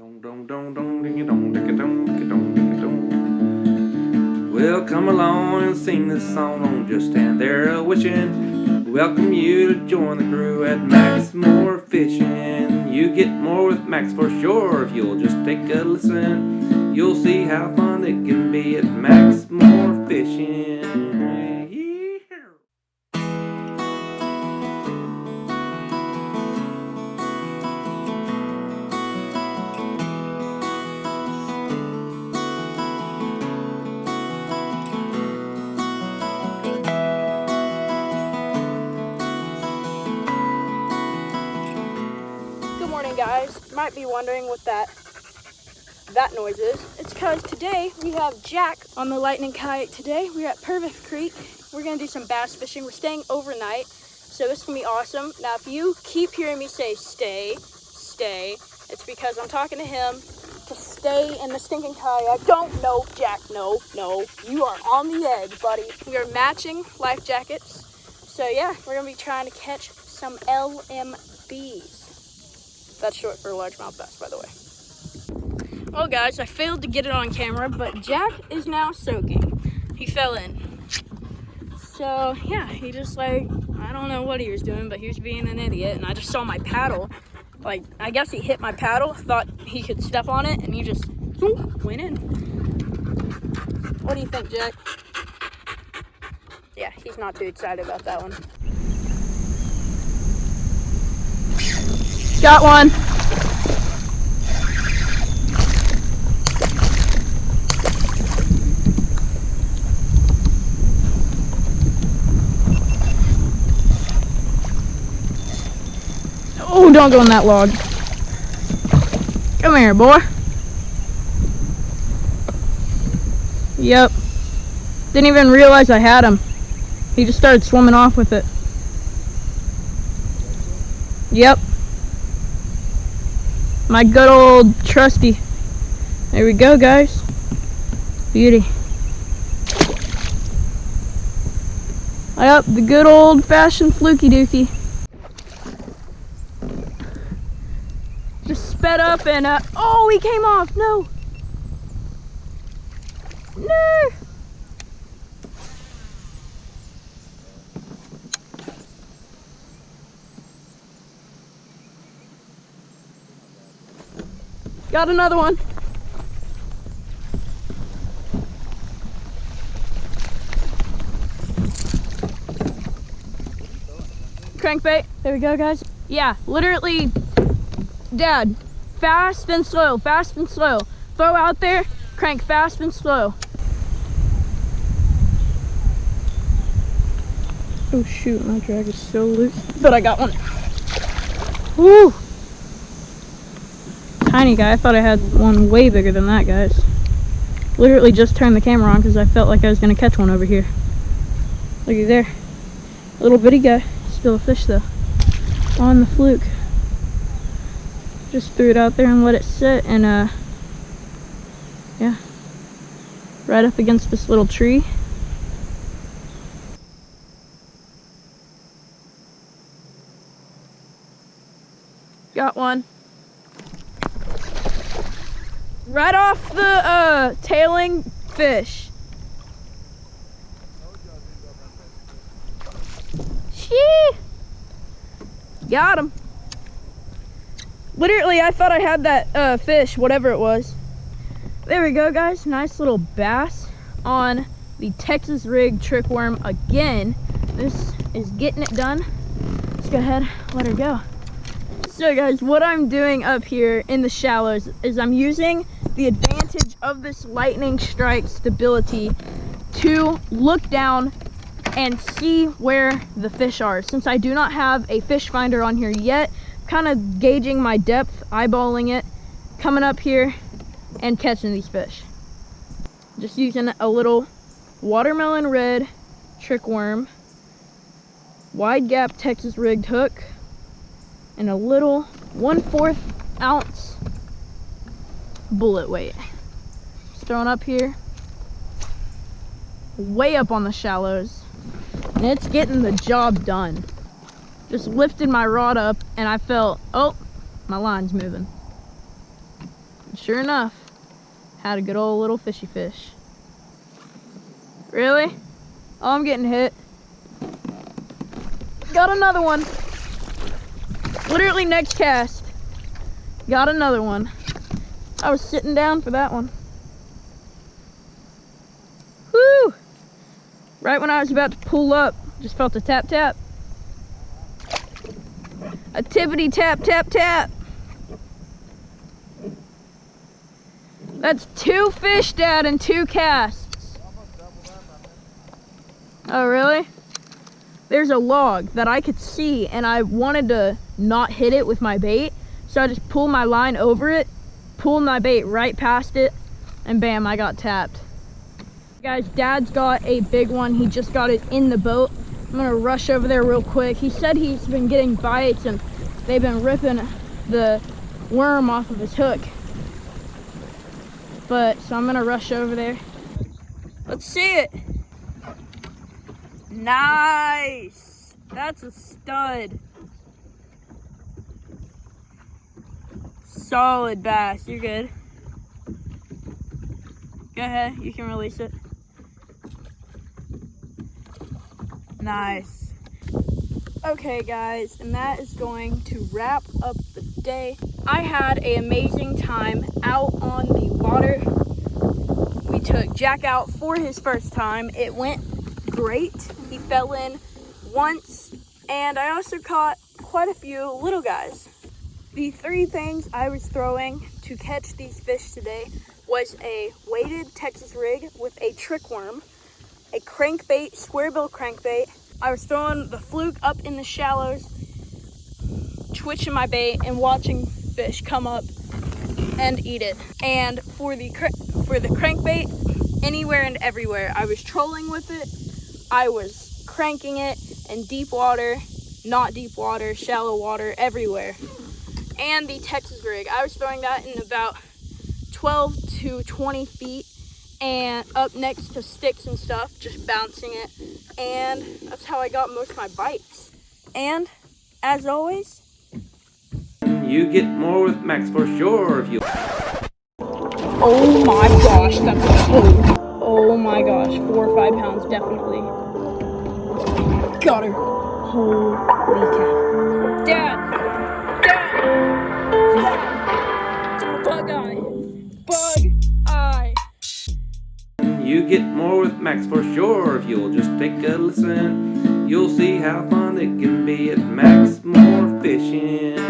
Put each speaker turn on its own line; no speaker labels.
Well, come along and sing this song. Don't just stand there a-wishing. Welcome you to join the crew at Max More Fishing. You get more with Max for sure. If you'll just take a listen, you'll see how fun it can be at Max More Fishing.
Guys, you might be wondering what that noise is. It's because today we have Jack on the Lightning Kayak. Today we're at Purtis Creek. We're gonna do some bass fishing. We're staying overnight, so this is gonna be awesome. Now, if you keep hearing me say stay, it's because I'm talking to him to stay in the stinking kayak. No, Jack, no, you are on the edge, buddy. We are matching life jackets. So yeah, we're gonna be trying to catch some LMBs. That's short for largemouth bass, by the way. Well, guys, I failed to get it on camera, but Jack is now soaking. He fell in. So, yeah, he just I don't know what he was doing, but he was being an idiot, and I just saw my paddle. I guess he hit my paddle, thought he could step on it, and he just went in. What do you think, Jack? Yeah, he's not too excited about that one. Got one. Oh, don't go on that log. Come here, boy. Yep. Didn't even realize I had him. He just started swimming off with it. Yep. My good old trusty. There we go, guys. Beauty. Yep, the good old fashioned fluky dookie. Just sped up and oh, he came off. No. Got another one. Crankbait. There we go, guys. Yeah, literally, Dad, fast and slow, fast and slow. Throw out there, crank fast and slow. Oh shoot, my drag is so loose. But I got one. Woo! Tiny guy. I thought I had one way bigger than that, guys. Literally just turned the camera on because I felt like I was going to catch one over here. Looky there. Little bitty guy. Still a fish though. On the fluke. Just threw it out there and let it sit, and yeah. Right up against this little tree. Got one. Right off the tailing fish. Shee! Got him. Literally, I thought I had that fish, whatever it was. There we go, guys. Nice little bass on the Texas rig trick worm again. This is getting it done. Let's go ahead, let her go. So guys, what I'm doing up here in the shallows is I'm using the advantage of this lightning strike stability to look down and see where the fish are. Since I do not have a fish finder on here yet, kind of gauging my depth, eyeballing it, coming up here and catching these fish. Just using a little watermelon red trick worm, wide gap Texas rigged hook, and a little 1/4 ounce bullet weight. Just throwing up here, way up on the shallows, and it's getting the job done. Just lifted my rod up and I felt, oh, my line's moving. sure enough, had a good old little fishy fish. Really? Oh, I'm getting hit. Got another one. Literally next cast. Got another one. I was sitting down for that one. Woo! Right when I was about to pull up, just felt a tap tap. A tippity tap tap tap. That's 2 fish, Dad, and 2 casts. Oh, really? There's a log that I could see, and I wanted to not hit it with my bait, so I just pulled my line over it, pulled my bait right past it, and bam, I got tapped. Guys, Dad's got a big one. He just got it in the boat. I'm gonna rush over there real quick. He said he's been getting bites, and they've been ripping the worm off of his hook. So I'm gonna rush over there. Let's see it. Nice. That's a stud. Solid bass. You're good. Go ahead. You can release it. Nice. Okay, guys, and that is going to wrap up the day. I had an amazing time out on the water. We took Jack out for his first time. It went great. He fell in once, and I also caught quite a few little guys. The 3 things I was throwing to catch these fish today was a weighted Texas rig with a trick worm, a crankbait, square bill crankbait. I was throwing the fluke up in the shallows, twitching my bait and watching fish come up and eat it. And for the crankbait, anywhere and everywhere. I was trolling with it. I was cranking it in deep water, not deep water, shallow water, everywhere. And the Texas rig, I was throwing that in about 12 to 20 feet and up next to sticks and stuff, just bouncing it. And that's how I got most of my bites. And as always,
You get more with Max for sure if you...
oh my gosh, that's a hook. Oh my gosh, 4 or 5 pounds definitely. Got her. Holy cow. Dad! Bug eye. Bug eye.
You get more with Max for sure if you'll just take a listen. You'll see how fun it can be at Max More Fishing.